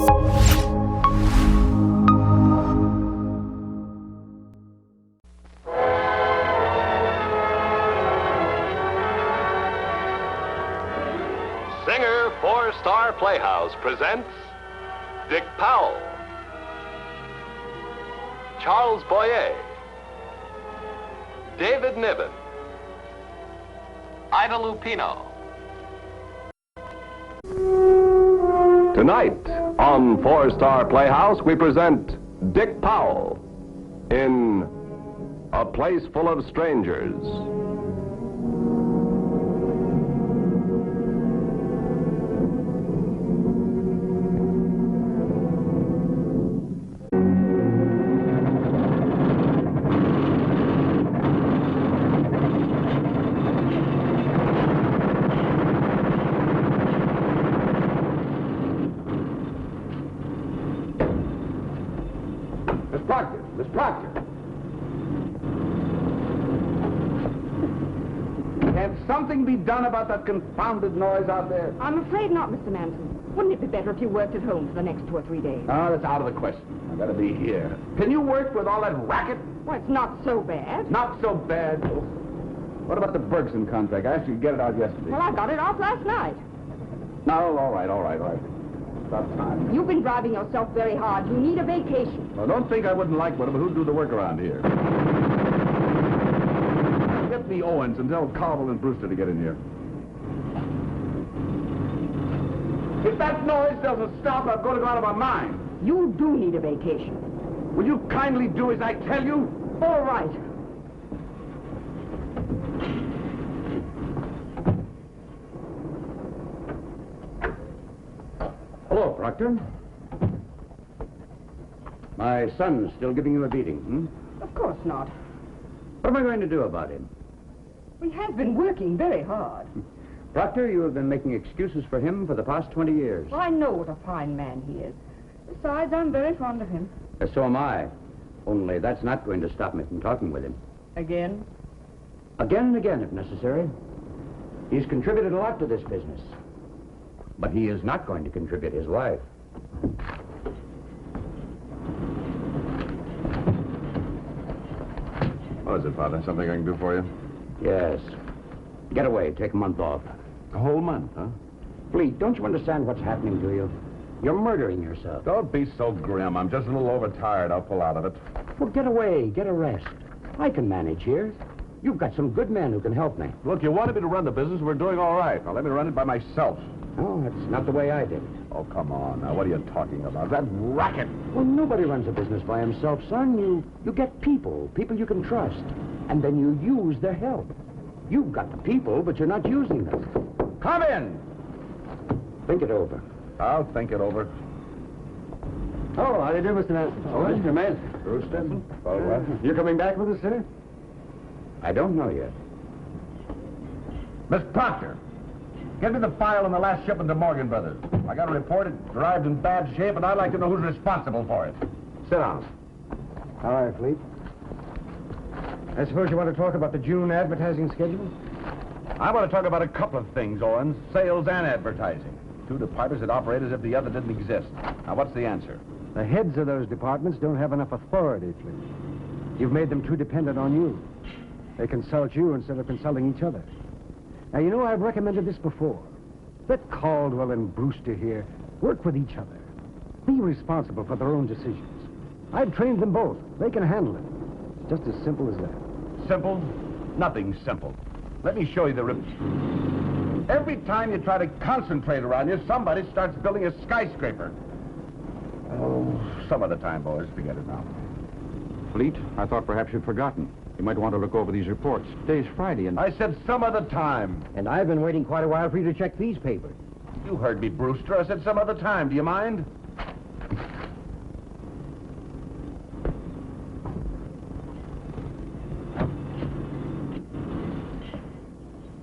Singer for Star Playhouse presents Dick Powell, Charles Boyer, David Niven, Ida Lupino. Tonight on Star Playhouse, we present Dick Powell in A Place Full of Strangers. Miss Proctor. Can something be done about that confounded noise out there? I'm afraid not, Mr. Manson. Wouldn't it be better if you worked at home for the next 2 or 3 days? Oh, that's out of the question. I've got to be here. Can you work with all that racket? Well, it's not so bad. Not so bad. What about the Bergson contract? I asked you to get it out yesterday. Well, I got it off last night. No, all right. About time. You've been driving yourself very hard. You need a vacation. Well, don't think I wouldn't like one, but who'd do the work around here? Get me Owens and tell Colman and Brewster to get in here. If that noise doesn't stop, I'm going to go out of my mind. You do need a vacation. Will you kindly do as I tell you? All right. Hello, Proctor. My son's still giving you a beating, hmm? Of course not. What am I going to do about him? He has been working very hard. Proctor, you have been making excuses for him for the past 20 years. Well, I know what a fine man he is. Besides, I'm very fond of him. So am I. Only that's not going to stop me from talking with him. Again? Again and again, if necessary. He's contributed a lot to this business. But he is not going to contribute his life. What is it, Father? Something I can do for you? Yes. Get away. Take a month off. A whole month, huh? Fleet, don't you understand what's happening to you? You're murdering yourself. Don't be so grim. I'm just a little overtired. I'll pull out of it. Well, get away. Get a rest. I can manage here. You've got some good men who can help me. Look, you wanted me to run the business. We're doing all right. Now, let me run it by myself. Oh, that's not the way I did it. Oh, come on. Now, what are you talking about? That racket. Well, nobody runs a business by himself, son. You get people you can trust. And then you use their help. You've got the people, but you're not using them. Come in. Think it over. I'll think it over. Oh, how do you do, Mr. Manson? Oh, Mr. Manson. Brewster. Well, You coming back with us, sir? I don't know yet. Miss Proctor, get me the file on the last shipment to Morgan Brothers. I got a report. It arrived in bad shape, and I'd like to know who's responsible for it. Sit down. All right, Fleet. I suppose you want to talk about the June advertising schedule? I want to talk about a couple of things, Owens. Sales and advertising. Two departments that operate as if the other didn't exist. Now, what's the answer? The heads of those departments don't have enough authority, Fleet. You've made them too dependent on you. They consult you instead of consulting each other. Now, you know, I've recommended this before. Let Caldwell and Brewster here work with each other. Be responsible for their own decisions. I've trained them both. They can handle it. It's just as simple as that. Simple? Nothing's simple. Let me show you the Every time you try to concentrate around you, somebody starts building a skyscraper. Oh, some other time, boys. Forget it now. Fleet, I thought perhaps you'd forgotten. You might want to look over these reports. Today's Friday, and I said some other time. And I've been waiting quite a while for you to check these papers. You heard me, Brewster. I said some other time. Do you mind?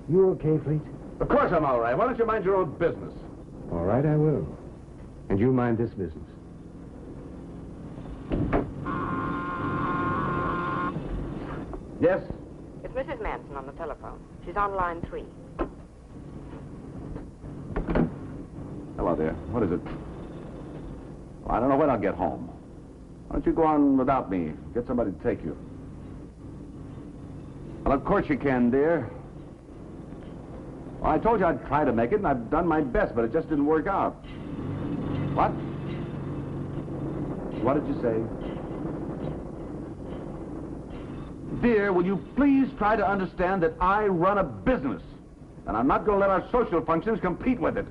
You okay, Fleet? Of course I'm all right. Why don't you mind your own business? All right, I will. And you mind this business. Yes? It's Mrs. Manson on the telephone. She's on line 3. Hello there. What is it? Well, I don't know when I'll get home. Why don't you go on without me? Get somebody to take you. Well, of course you can, dear. Well, I told you I'd try to make it, and I've done my best, but it just didn't work out. What? What did you say? Dear, will you please try to understand that I run a business, and I'm not going to let our social functions compete with it.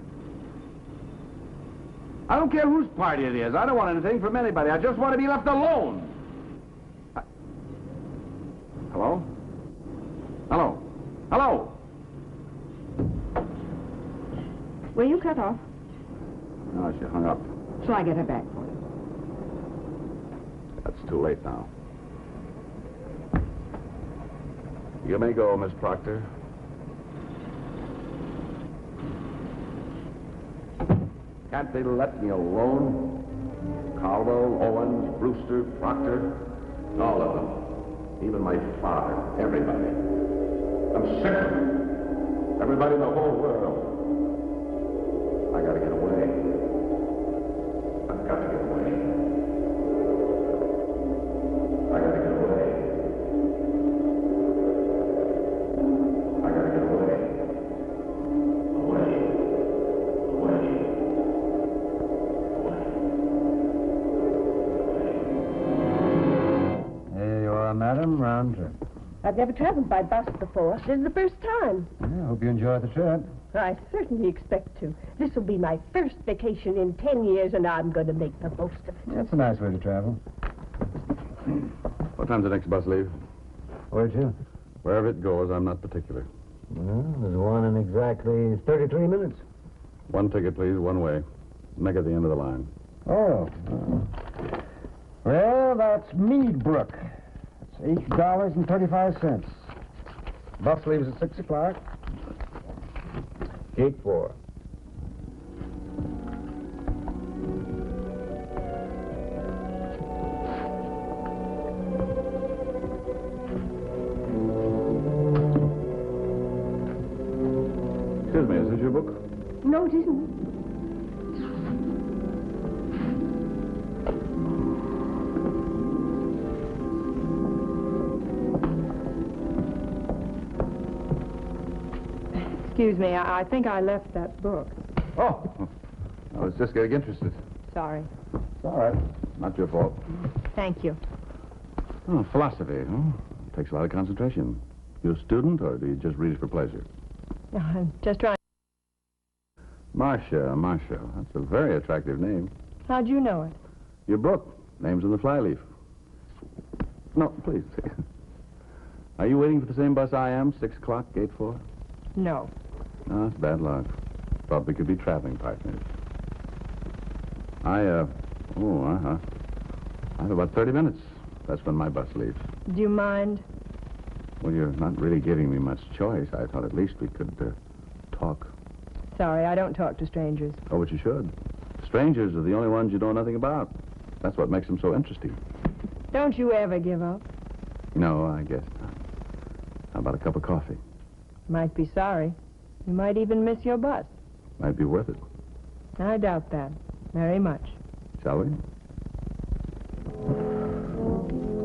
I don't care whose party it is. I don't want anything from anybody. I just want to be left alone. Hello? Hello? Hello? Were you cut off? No, she hung up. Shall I get her back for you? That's too late now. You may go, Miss Proctor. Can't they let me alone? Caldwell, Owens, Brewster, Proctor, all of them. Even my father, everybody. I'm sick of them. Everybody in the whole world. I gotta get away. I've got to get away. I gotta get away. I gotta get away. Away. Away. Here you are, madam. Round trip. I've never traveled by bus before. This is the first time. I hope you enjoy the trip. I certainly expect to. This will be my first vacation in 10 years, and I'm going to make the most of it. That's a nice way to travel. What time's the next bus leave? Where to? Wherever it goes, I'm not particular. Well, there's one in exactly 33 minutes. One ticket, please, one way. Make it the end of the line. Oh. Well, that's Meadbrook. It's $8.35. Bus leaves at 6 o'clock. Gate 4. Excuse me, is this your book? No, it isn't. Excuse me, I think I left that book. Oh, I was just getting interested. Sorry. It's all right. Not your fault. Thank you. Oh, philosophy, huh? Takes a lot of concentration. You a student, or do you just read it for pleasure? I'm just trying. Marcia. That's a very attractive name. How'd you know it? Your book. Name's in the flyleaf. No, please. Are you waiting for the same bus I am? 6 o'clock, gate 4? No. No, that's bad luck. Thought we could be traveling partners. I have about 30 minutes. That's when my bus leaves. Do you mind? Well, you're not really giving me much choice. I thought at least we could talk. Sorry, I don't talk to strangers. Oh, but you should. Strangers are the only ones you know nothing about. That's what makes them so interesting. Don't you ever give up? No, I guess not. How about a cup of coffee? Might be sorry. You might even miss your bus. Might be worth it. I doubt that. Very much. Shall we?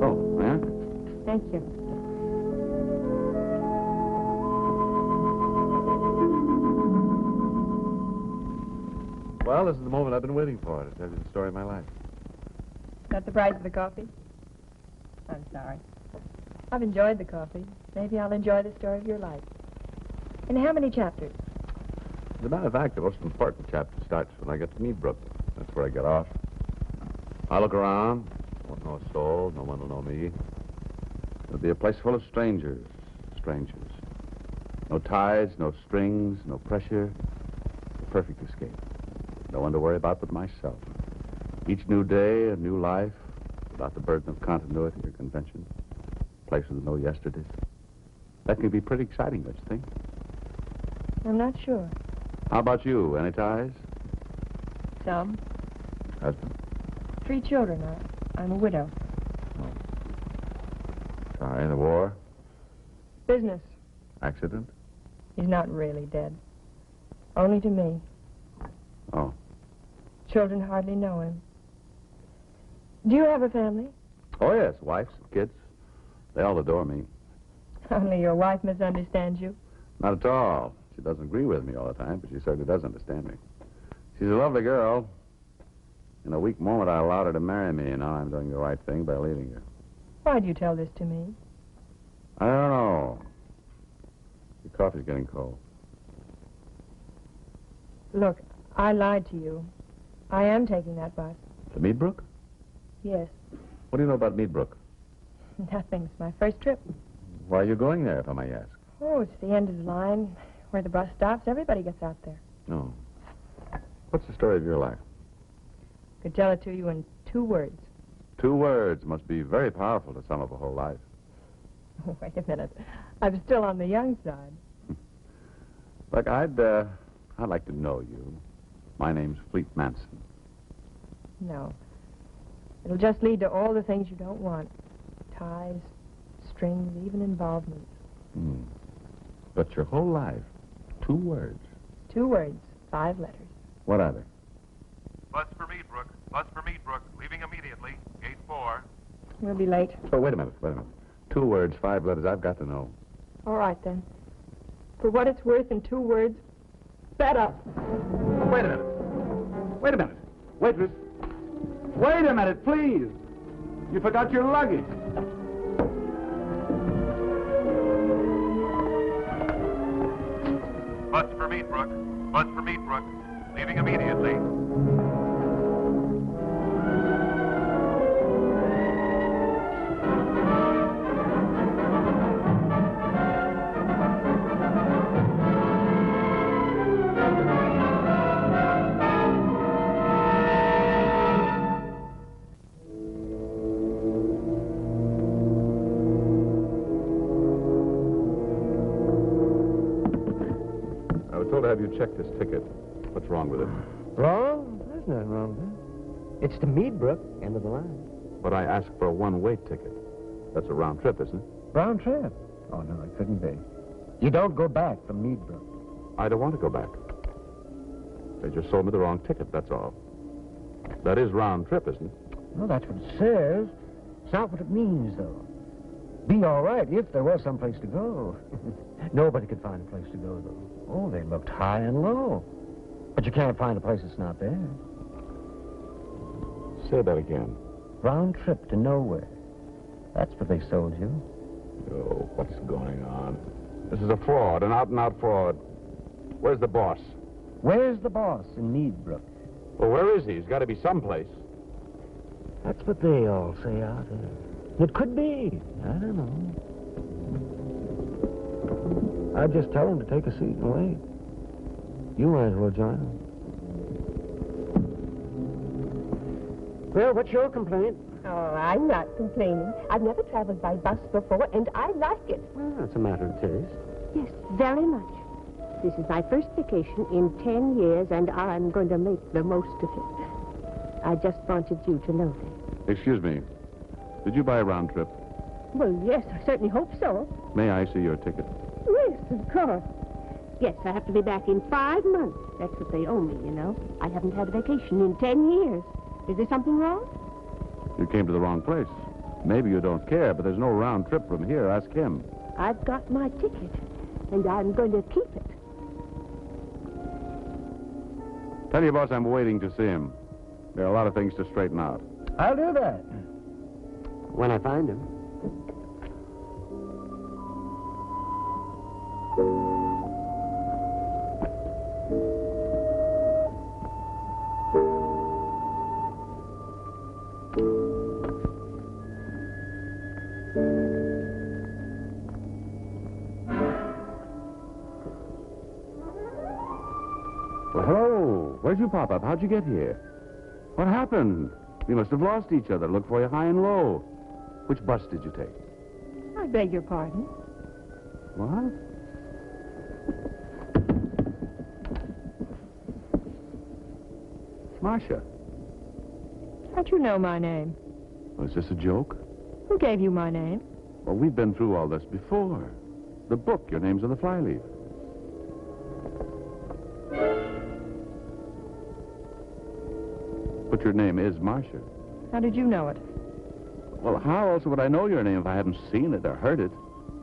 Oh, yeah? Thank you. Well, this is the moment I've been waiting for to tell you the story of my life. Is that the price of the coffee? I'm sorry. I've enjoyed the coffee. Maybe I'll enjoy the story of your life. In how many chapters? As a matter of fact, the most important chapter starts when I get to Meadbrook. That's where I get off. I look around. Won't know a soul. No one will know me. It'll be a place full of strangers. Strangers. No ties, no strings, no pressure. A perfect escape. No one to worry about but myself. Each new day, a new life, without the burden of continuity or convention. Place with no yesterdays. That can be pretty exciting, don't you think? I'm not sure. How about you? Any ties? Some. Husband? 3 children. I'm a widow. Sorry, the war? Business. Accident? He's not really dead. Only to me. Oh. Children hardly know him. Do you have a family? Oh, yes, wives, kids. They all adore me. Only your wife misunderstands you. Not at all. She doesn't agree with me all the time, but she certainly does understand me. She's a lovely girl. In a weak moment, I allowed her to marry me, and now I'm doing the right thing by leaving her. Why'd you tell this to me? I don't know. Your coffee's getting cold. Look, I lied to you. I am taking that bus. To Meadbrook? Yes. What do you know about Meadbrook? Nothing. It's my first trip. Why are you going there, if I may ask? Oh, it's the end of the line. Where the bus stops, everybody gets out there. No. What's the story of your life? Could tell it to you in 2 words. 2 words must be very powerful to sum up a whole life. Oh, wait a minute. I'm still on the young side. Look, I'd like to know you. My name's Fleet Manson. No. It'll just lead to all the things you don't want. Ties, strings, even involvements. But your whole life, 2 words. 2 words, 5 letters. What are they? Bus for Meadbrook. Bus for Meadbrook. Leaving immediately. Gate 4. We'll be late. Oh, wait a minute. 2 words, 5 letters. I've got to know. All right, then. For what it's worth in 2 words, bet up. Wait a minute. Waitress. Wait a minute, please. You forgot your luggage. Bus for Meadbrook. Bus for Meadbrook. Leaving immediately. Have you checked this ticket? What's wrong with it? Wrong? There's nothing wrong with it. It's to Meadbrook, end of the line. But I asked for a one-way ticket. That's a round trip, isn't it? Round trip? Oh, no, it couldn't be. You don't go back from Meadbrook. I don't want to go back. They just sold me the wrong ticket, that's all. That is round trip, isn't it? Well, that's what it says. It's not what it means, though. Be all right if there was some place to go. Nobody could find a place to go, though. Oh, they looked high and low. But you can't find a place that's not there. Say that again. Round trip to nowhere. That's what they sold you. Oh, what's going on? This is a fraud, an out-and-out fraud. Where's the boss? Where's the boss in Meadbrook? Well, where is he? He's got to be someplace. That's what they all say out there. It could be. I don't know. I'd just tell him to take a seat and wait. You might as well join him. Well, what's your complaint? Oh, I'm not complaining. I've never traveled by bus before, and I like it. Well, that's a matter of taste. Yes, very much. This is my first vacation in 10 years, and I'm going to make the most of it. I just wanted you to know that. Excuse me. Did you buy a round trip? Well, yes, I certainly hope so. May I see your ticket? Yes, of course. Yes, I have to be back in 5 months. That's what they owe me, you know. I haven't had a vacation in 10 years. Is there something wrong? You came to the wrong place. Maybe you don't care, but there's no round trip from here. Ask him. I've got my ticket, and I'm going to keep it. Tell your boss I'm waiting to see him. There are a lot of things to straighten out. I'll do that. When I find him. Well, hello. Where'd you pop up? How'd you get here? What happened? We must have lost each other. Looked for you high and low. Which bus did you take? I beg your pardon. What? It's Marcia. Don't you know my name? Was this a joke? Who gave you my name? Well, we've been through all this before. The book, your name's on the flyleaf. But your name is Marcia. How did you know it? Well, how else would I know your name if I hadn't seen it or heard it?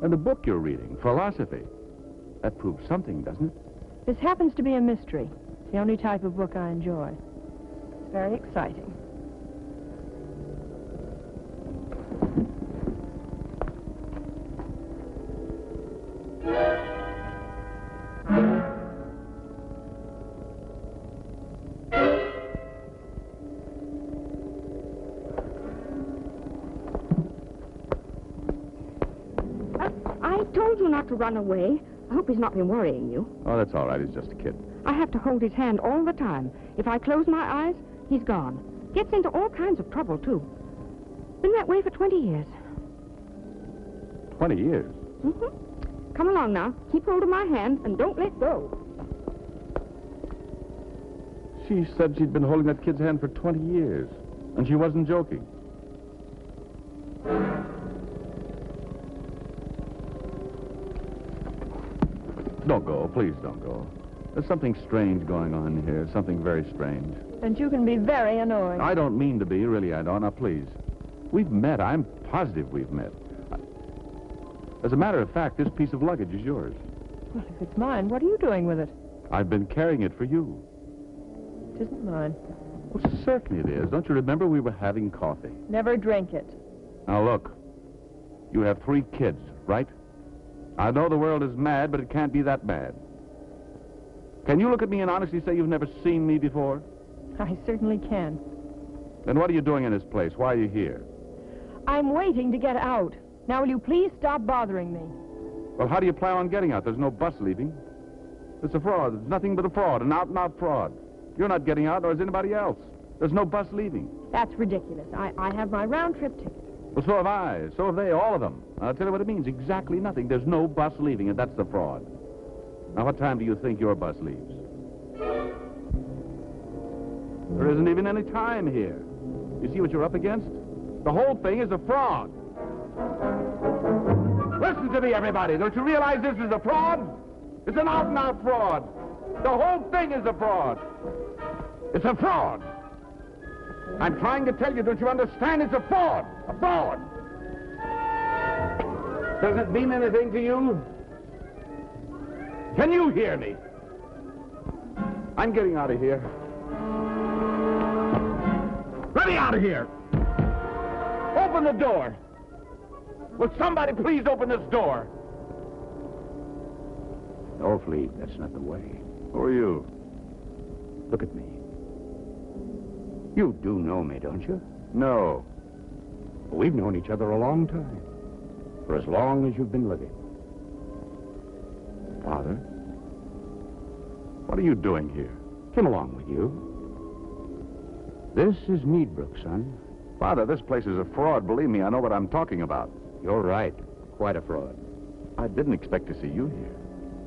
And the book you're reading, philosophy. That proves something, doesn't it? This happens to be a mystery. It's the only type of book I enjoy. It's very exciting. I told you not to run away. I hope he's not been worrying you. Oh, that's all right. He's just a kid. I have to hold his hand all the time. If I close my eyes, he's gone. Gets into all kinds of trouble, too. Been that way for 20 years. 20 years? Mm-hmm. Come along now. Keep hold of my hand and don't let go. She said she'd been holding that kid's hand for 20 years, and she wasn't joking. Don't go. Please don't go. There's something strange going on here, something very strange. And you can be very annoying. I don't mean to be, really I don't. Now, please. We've met. I'm positive we've met. As a matter of fact, this piece of luggage is yours. Well, if it's mine, what are you doing with it? I've been carrying it for you. It isn't mine. Well, certainly it is. Don't you remember we were having coffee? Never drink it. Now, look. You have 3 kids, right? I know the world is mad, but it can't be that bad. Can you look at me and honestly say you've never seen me before? I certainly can. Then what are you doing in this place? Why are you here? I'm waiting to get out. Now, will you please stop bothering me? Well, how do you plan on getting out? There's no bus leaving. It's a fraud. It's nothing but a fraud, an out-and-out fraud. You're not getting out, nor is anybody else. There's no bus leaving. That's ridiculous. I have my round-trip ticket. Well, so have I. So have they, all of them. I'll tell you what it means. Exactly nothing. There's no bus leaving, and that's the fraud. Now, what time do you think your bus leaves? There isn't even any time here. You see what you're up against? The whole thing is a fraud. Listen to me, everybody. Don't you realize this is a fraud? It's an out-and-out fraud. The whole thing is a fraud. It's a fraud. I'm trying to tell you, don't you understand? It's a fraud. A fraud. Does it mean anything to you? Can you hear me? I'm getting out of here. Let me out of here. Open the door. Will somebody please open this door? No, Fleet, that's not the way. Who are you? Look at me. You do know me, don't you? No. We've known each other a long time. For as long as you've been living. Father? What are you doing here? Come along with you. This is Meadbrook, son. Father, this place is a fraud. Believe me, I know what I'm talking about. You're right. Quite a fraud. I didn't expect to see you here.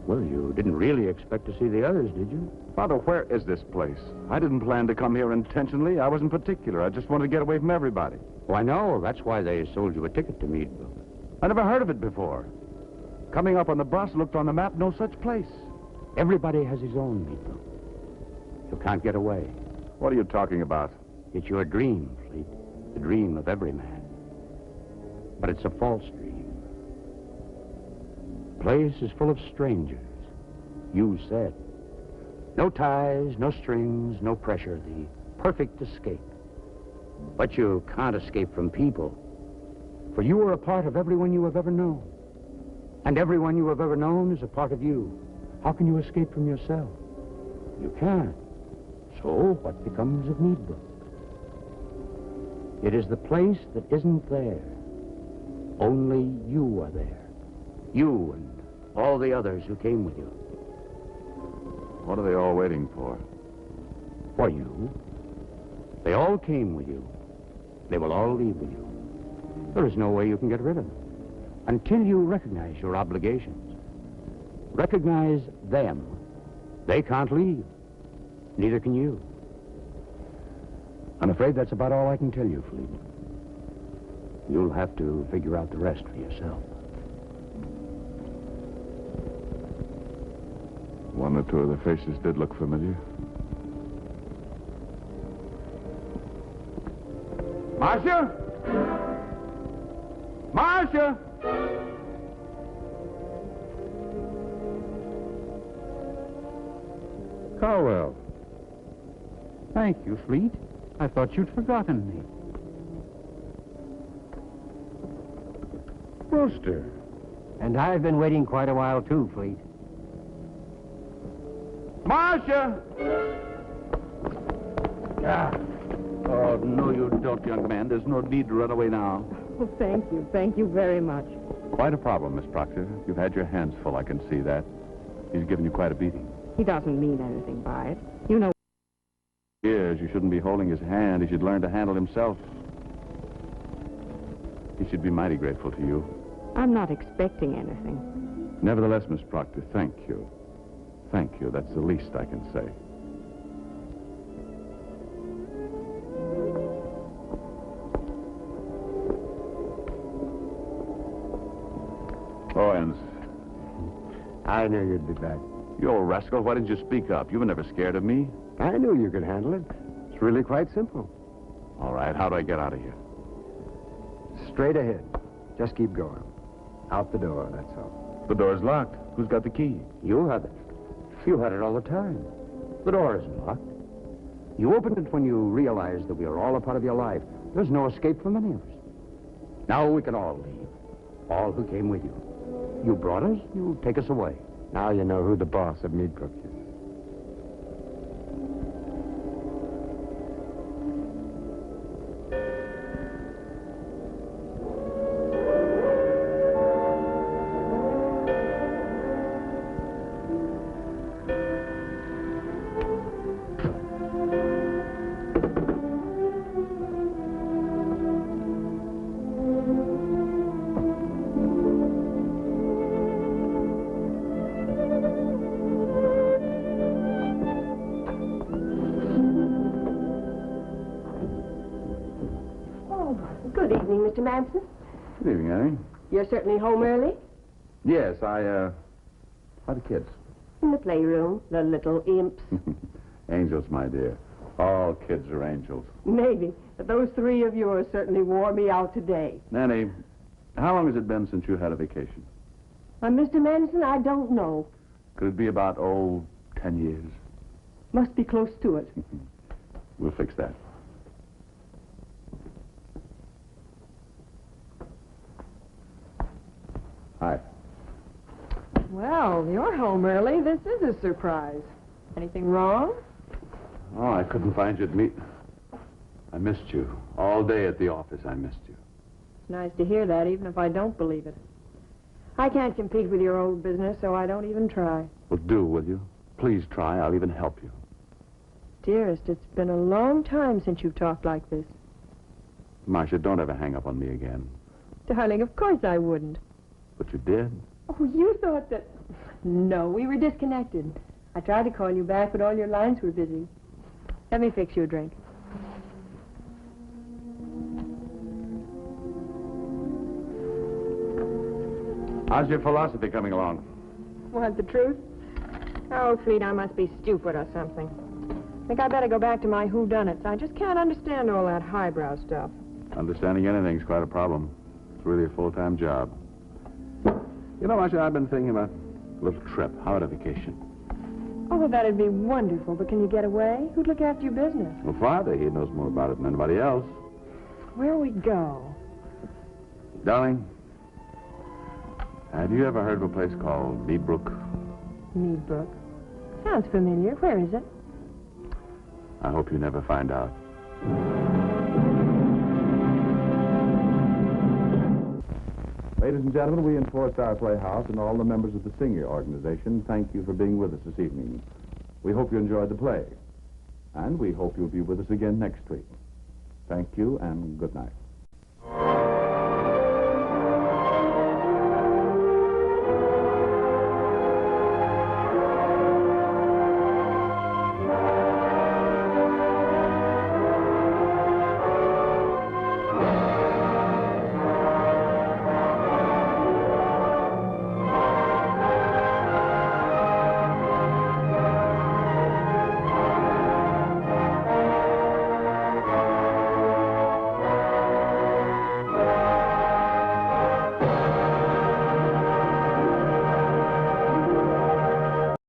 Well, you didn't really expect to see the others, did you? Father, where is this place? I didn't plan to come here intentionally. I wasn't particular. I just wanted to get away from everybody. Oh, I know. That's why they sold you a ticket to Meadbrook. I never heard of it before. Coming up on the bus, looked on the map, no such place. Everybody has his own Meadbrook. You can't get away. What are you talking about? It's your dream, Fleet. The dream of every man. But it's a false dream. The place is full of strangers. You said. No ties, no strings, no pressure. The perfect escape. But you can't escape from people. For you are a part of everyone you have ever known. And everyone you have ever known is a part of you. How can you escape from yourself? You can't. So what becomes of Meadbrook? It is the place that isn't there. Only you are there. You and all the others who came with you. What are they all waiting for? For you. They all came with you. They will all leave with you. There is no way you can get rid of them. Until you recognize your obligations. Recognize them. They can't leave. Neither can you. I'm afraid that's about all I can tell you, Fleet. You'll have to figure out the rest for yourself. One or two of the faces did look familiar. Marcia? Marcia? Caldwell. Thank you, Fleet. I thought you'd forgotten me. Brewster. And I've been waiting quite a while, too, Fleet. Marcia! Ah. Oh, no, you don't, young man. There's no need to run away now. Well, thank you. Thank you very much. Quite a problem, Miss Proctor. You've had your hands full, I can see that. He's given you quite a beating. He doesn't mean anything by it. You know. Years, you shouldn't be holding his hand. He should learn to handle himself. He should be mighty grateful to you. I'm not expecting anything. Nevertheless, Miss Proctor, thank you. Thank you. That's the least I can say. Owens. I knew you'd be back. You old rascal, why didn't you speak up? You were never scared of me. I knew you could handle it. It's really quite simple. All right, how do I get out of here? Straight ahead. Just keep going. Out the door, that's all. The door's locked. Who's got the key? You have it. You had it all the time. The door isn't locked. You opened it when you realized that we are all a part of your life. There's no escape from any of us. Now we can all leave. All who came with you. You brought us, you take us away. Now you know who the boss of Meadbrook is. Good evening, Mr. Manson. Good evening, Annie. You're certainly home early? Yes, how are the kids? In the playroom, the little imps. Angels, my dear. All kids are angels. Maybe, but those three of yours certainly wore me out today. Nanny, how long has it been since you had a vacation? Mr. Manson, I don't know. Could it be about, 10 years? Must be close to it. We'll fix that. Hi. Well, you're home early. This is a surprise. Anything wrong? Oh, I couldn't find you at meet. I missed you. All day at the office, I missed you. It's nice to hear that, even if I don't believe it. I can't compete with your old business, so I don't even try. Well, do, will you? Please try. I'll even help you. Dearest, it's been a long time since you've talked like this. Marcia, don't ever hang up on me again. Darling, of course I wouldn't. But you did. Oh, you thought that... No, we were disconnected. I tried to call you back, but all your lines were busy. Let me fix you a drink. How's your philosophy coming along? Want the truth? Oh, Fleet, I must be stupid or something. Think I better go back to my whodunits. I just can't understand all that highbrow stuff. Understanding anything's quite a problem. It's really a full-time job. You know, Marcia, I've been thinking about a little trip. How about a vacation? Oh, well, that'd be wonderful, but can you get away? Who'd look after your business? Well, Father, he knows more about it than anybody else. Where'll we go? Darling, have you ever heard of a place called Meadbrook? Meadbrook. Sounds familiar. Where is it? I hope you never find out. Ladies and gentlemen, we in Star Playhouse and all the members of the Singer organization thank you for being with us this evening. We hope you enjoyed the play. And we hope you'll be with us again next week. Thank you and good night.